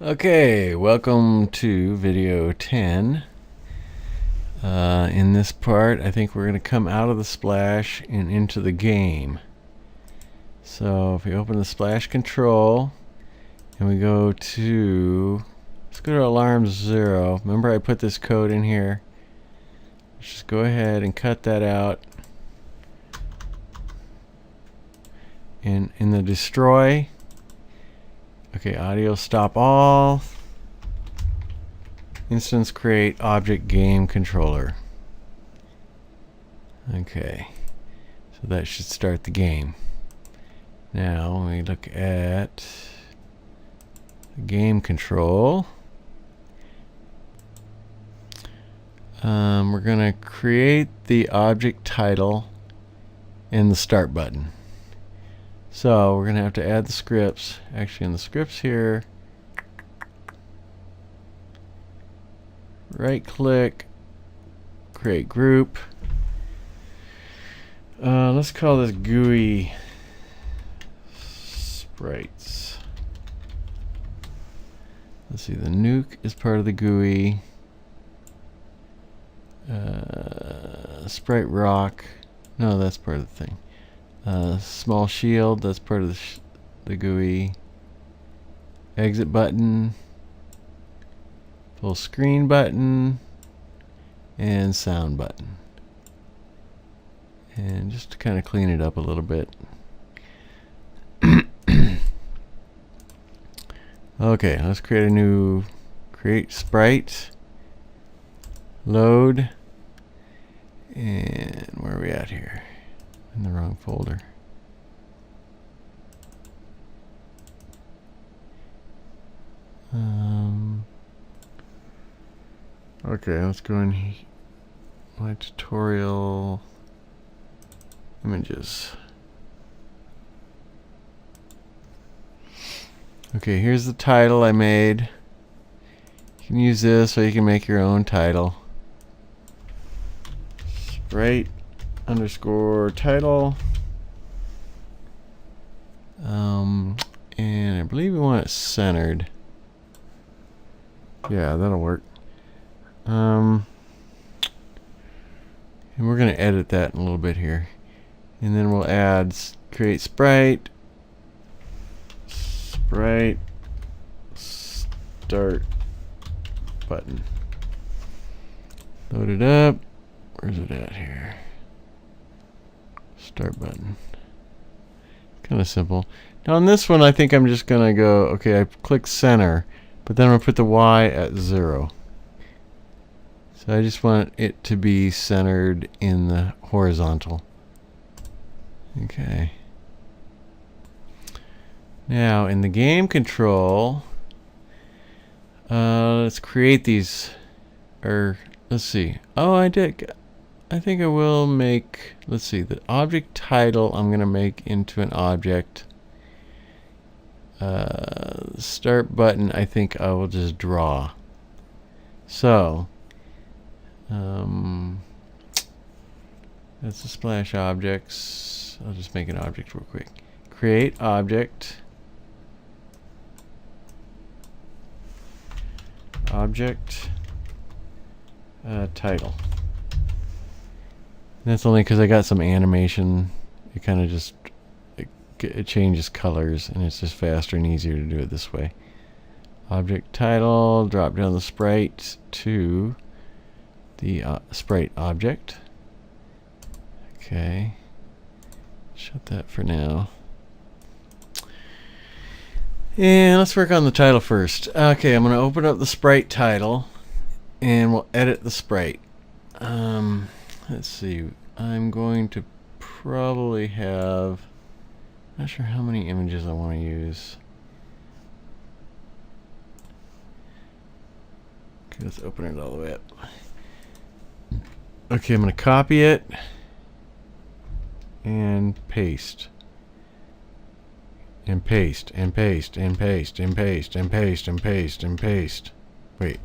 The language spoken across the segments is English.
Okay, welcome to video 10. In this part, I think we're going to come out of the splash and into the game. So if we open the splash control and we go to, let's go to alarm 0. Remember I put this code in here. Let's just go ahead and cut that out. In the destroy, okay, audio stop all, instance create object game controller. Okay, so that should start the game. Now when we look at the game control, we're going to create the object title and the start button. So we're going to have to add the scripts. Actually, in the scripts here, right click, create group. Let's call this GUI sprites. Let's see, the nuke is part of the GUI. Sprite rock, no, that's part of the thing. Small shield, that's part of the GUI. Exit button, full screen button, and sound button. And just to kind of clean it up a little bit. Okay, let's create a new, create sprite, load, and where are we at here? In the wrong folder. Okay, let's go in my tutorial images. Okay, here's the title I made. You can use this or you can make your own title. Sprite underscore title, and I believe we want it centered. Yeah, that'll work. And we're going to edit that in a little bit here, and then we'll add create sprite start button. Load it up. Where's it at here? Start button. Kind of simple. Now on this one I think I'm just gonna go, okay, I click center, but then I'm gonna put the Y at 0. So I just want it to be centered in the horizontal. Okay. Now in the game control, let's create these, or let's see. Oh, I think I will make, let's see, the object title I'm going to make into an object. Start button I think I will just draw. So, that's the splash objects. I'll just make an object real quick. Create object. Object title. That's only because I got some animation. It kind of just it changes colors, and it's just faster and easier to do it this way. Object title, drop down the sprite to the sprite object. Okay, shut that for now. And let's work on the title first. Okay, I'm going to open up the sprite title, and we'll edit the sprite. Let's see, I'm going to probably have, not sure how many images I want to use. Okay, let's open it all the way up. Okay, I'm going to copy it and paste. And paste, and paste, and paste, and paste, and paste, and paste, and paste. Wait,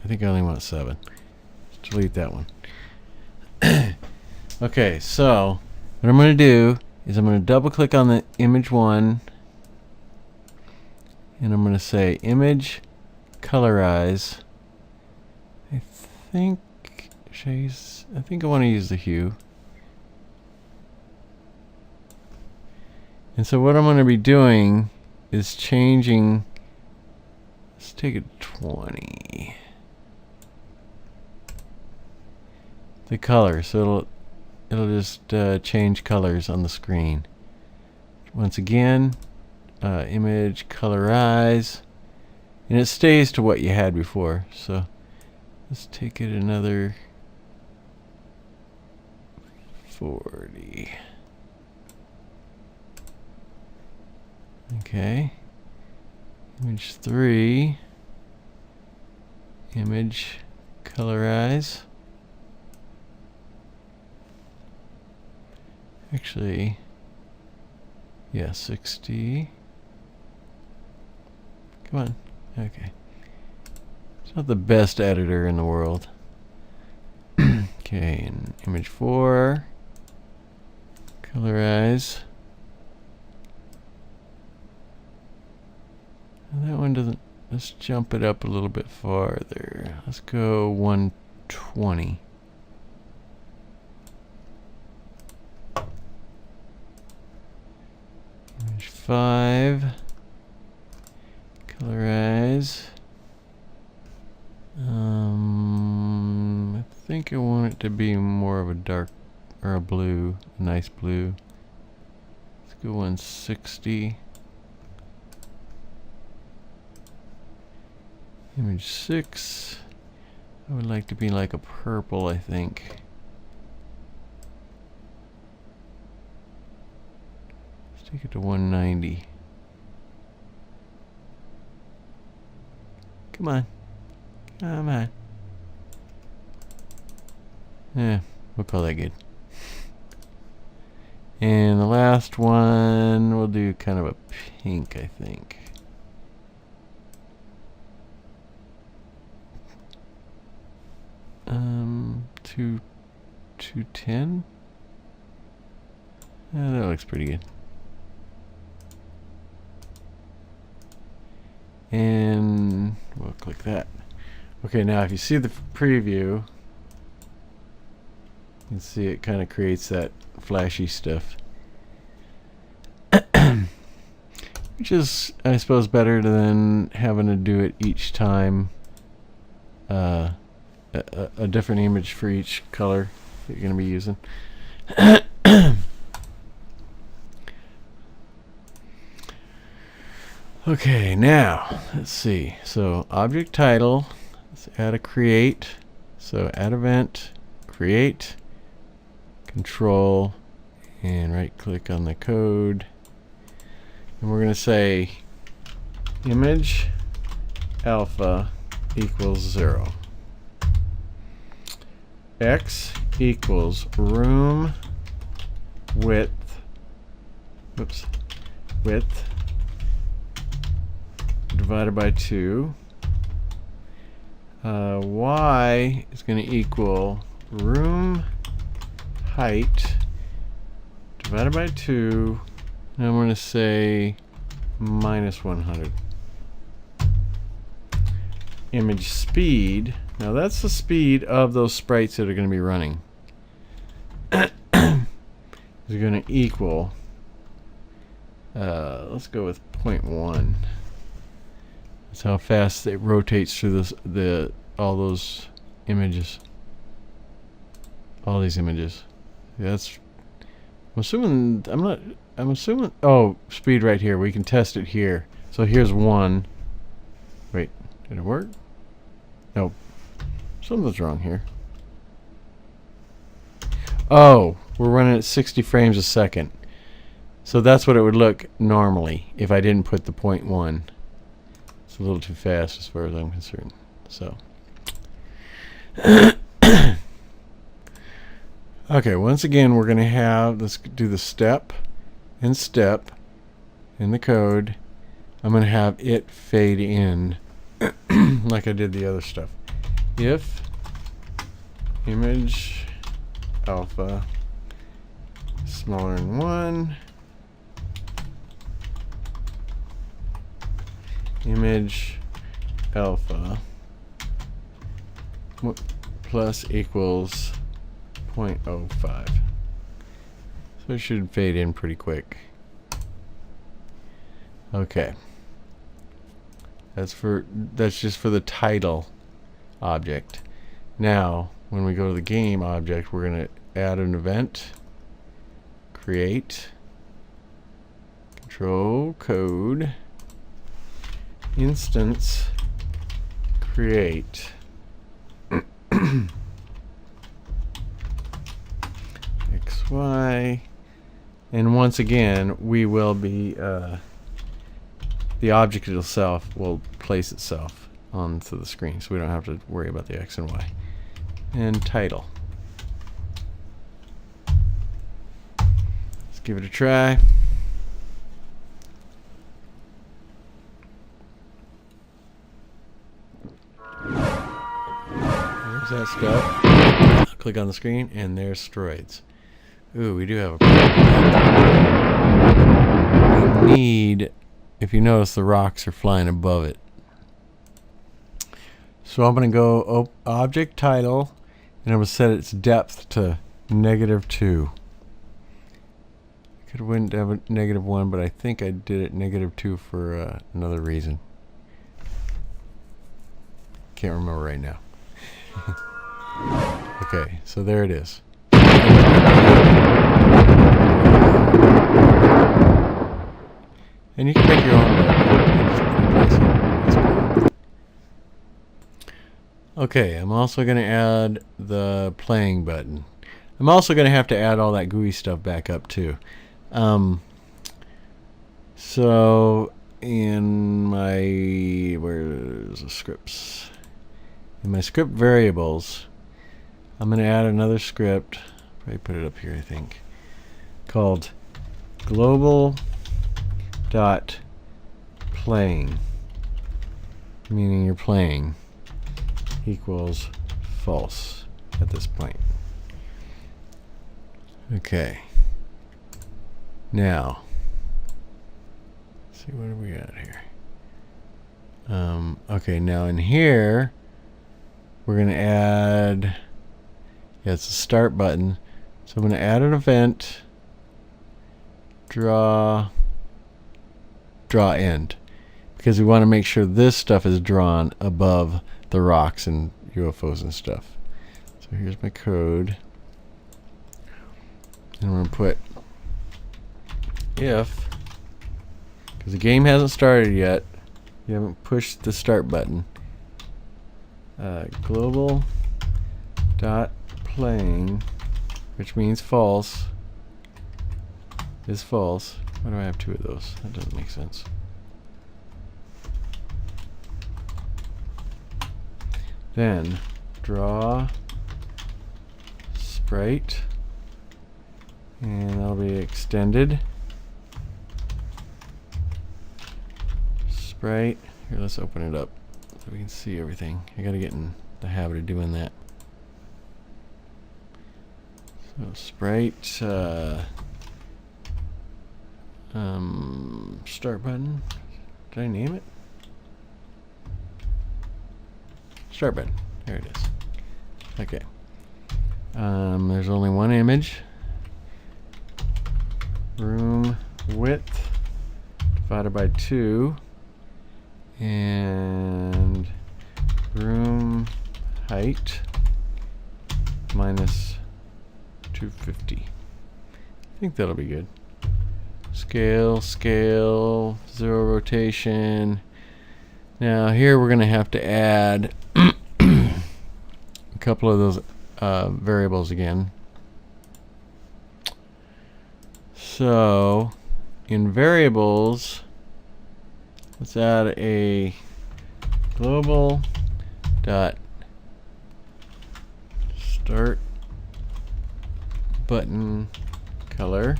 I think I only want 7. Let's delete that one. Okay, so what I'm going to do is I'm going to double click on the image 1, and I'm going to say image colorize. I think I want to use the hue. And so what I'm going to be doing is changing. Let's take it to 20. The color, so it'll just change colors on the screen. Once again, image colorize, and it stays to what you had before. So let's take it another 40. Okay. Image 3. Image colorize. Actually, yeah, 60. Come on. Okay. It's not the best editor in the world. Okay, and image 4. Colorize. And that one doesn't. Let's jump it up a little bit farther. Let's go 120. Image 5. Colorize. I think I want it to be more of a dark or a blue, a nice blue. Let's go 160. Image 6. I would like to be like a purple, I think. Let's take it to 190. Come on. Come on. Yeah, we'll call that good. And the last one, we'll do kind of a pink, I think. To 210. That looks pretty good. And we'll click that. Okay, now if you see the preview, you can see it kind of creates that flashy stuff. Which is, I suppose, better than having to do it each time. A different image for each color that you're going to be using. Okay, now let's see. So object title, let's add a create. So add event, create, control, and right click on the code. And we're going to say image alpha equals 0. X equals room width, width divided by 2. Y is going to equal room height divided by 2. And I'm going to say minus 100. Image speed. Now that's the speed of those sprites that are going to be running. Is going to equal, let's go with 0.1. That's how fast it rotates through this, all those images. All these images. That's, I'm assuming, oh, speed right here. We can test it here. So here's 1. Wait, did it work? Nope. Something's wrong here. Oh, we're running at 60 frames a second. So that's what it would look normally if I didn't put the 0.1. It's a little too fast as far as I'm concerned. So. Okay, once again, we're going to have, let's do the step in the code. I'm going to have it fade in like I did the other stuff. If image alpha smaller than 1, image alpha plus equals 0.05. So it should fade in pretty quick. Okay. That's just for the title object. Now, when we go to the game object, we're going to add an event, create, control code, instance, create. XY, and once again we will be the object itself will place itself onto the screen, so we don't have to worry about the X and Y. And title. Let's give it a try. There's that stuff. Click on the screen, and there's Stroids. Ooh, we do have a problem. We need, if you notice, the rocks are flying above it. So I'm going to go object title, and I'm going to set its depth to -2. I could have went to have a -1, but I think I did it -2 for another reason. Can't remember right now. Okay, so there it is. And you can make your own logo. Okay, I'm also going to add the playing button. I'm also going to have to add all that GUI stuff back up too. So in my, where's the scripts? In my script variables, I'm going to add another script. Probably put it up here, I think, called global.playing, meaning you're playing, equals false at this point. Okay. Now, let's see, what are we at here? Okay, now in here, we're going to add, yeah, it's a start button. So I'm going to add an event, draw end, because we want to make sure this stuff is drawn above the rocks and UFOs and stuff. So here's my code. And I'm going to put if, because the game hasn't started yet, you haven't pushed the start button, global.playing, which means false, is false. Why do I have two of those? That doesn't make sense. Then draw sprite, and that'll be extended sprite. Here, let's open it up so we can see everything. I gotta get in the habit of doing that. So sprite, start button. Did I name it? Start button. There it is. Okay. There's only one image. Room width divided by 2, and room height minus 250. I think that'll be good. Scale, 0 rotation. Now here we're going to have to add a couple of those variables again. So in variables, let's add a global dot start button color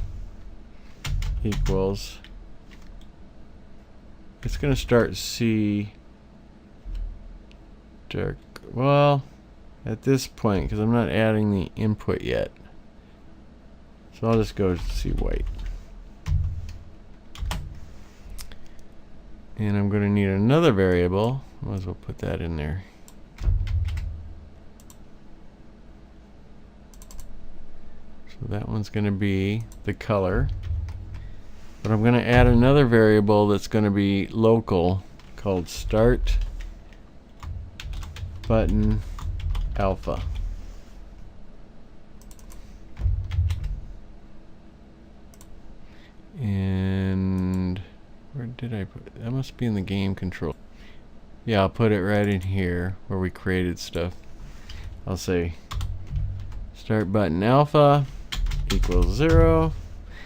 equals, it's going to start C dark, well, at this point, because I'm not adding the input yet, so I'll just go C white. And I'm going to need another variable. Might as well put that in there. So that one's going to be the color. But I'm going to add another variable that's going to be local called start button alpha. And where did I put it? That must be in the game control. Yeah, I'll put it right in here where we created stuff. I'll say start button alpha equals 0,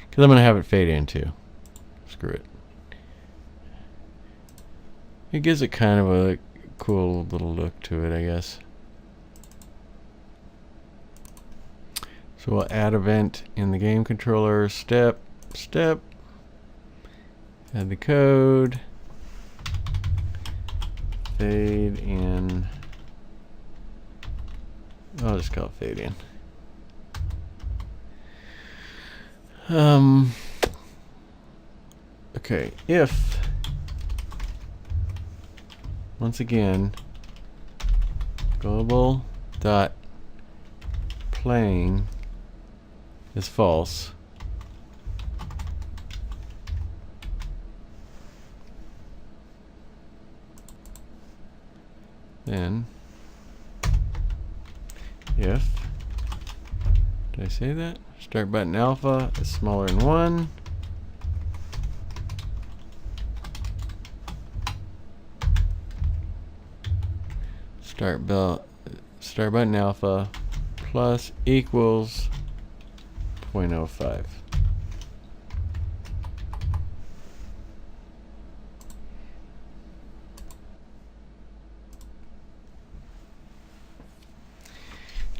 because I'm going to have it fade in too. Screw it. It gives it kind of a cool little look to it, I guess. So we'll add event in the game controller, step, add the code, fade in. I'll just call it fade in. Okay, if once again global dot playing is false, then if, did I say that? Start button alpha is smaller than 1. Start button alpha plus equals 0.05.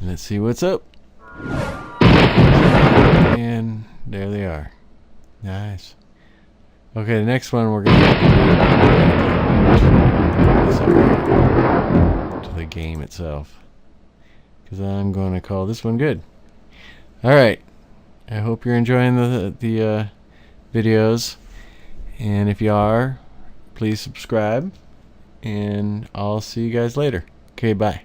Let's see what's up. And there they are. Nice. Okay, the next one we're going to to the game itself, because I'm going to call this one good. All right. I hope you're enjoying the videos, and if you are, please subscribe, and I'll see you guys later. Okay, bye.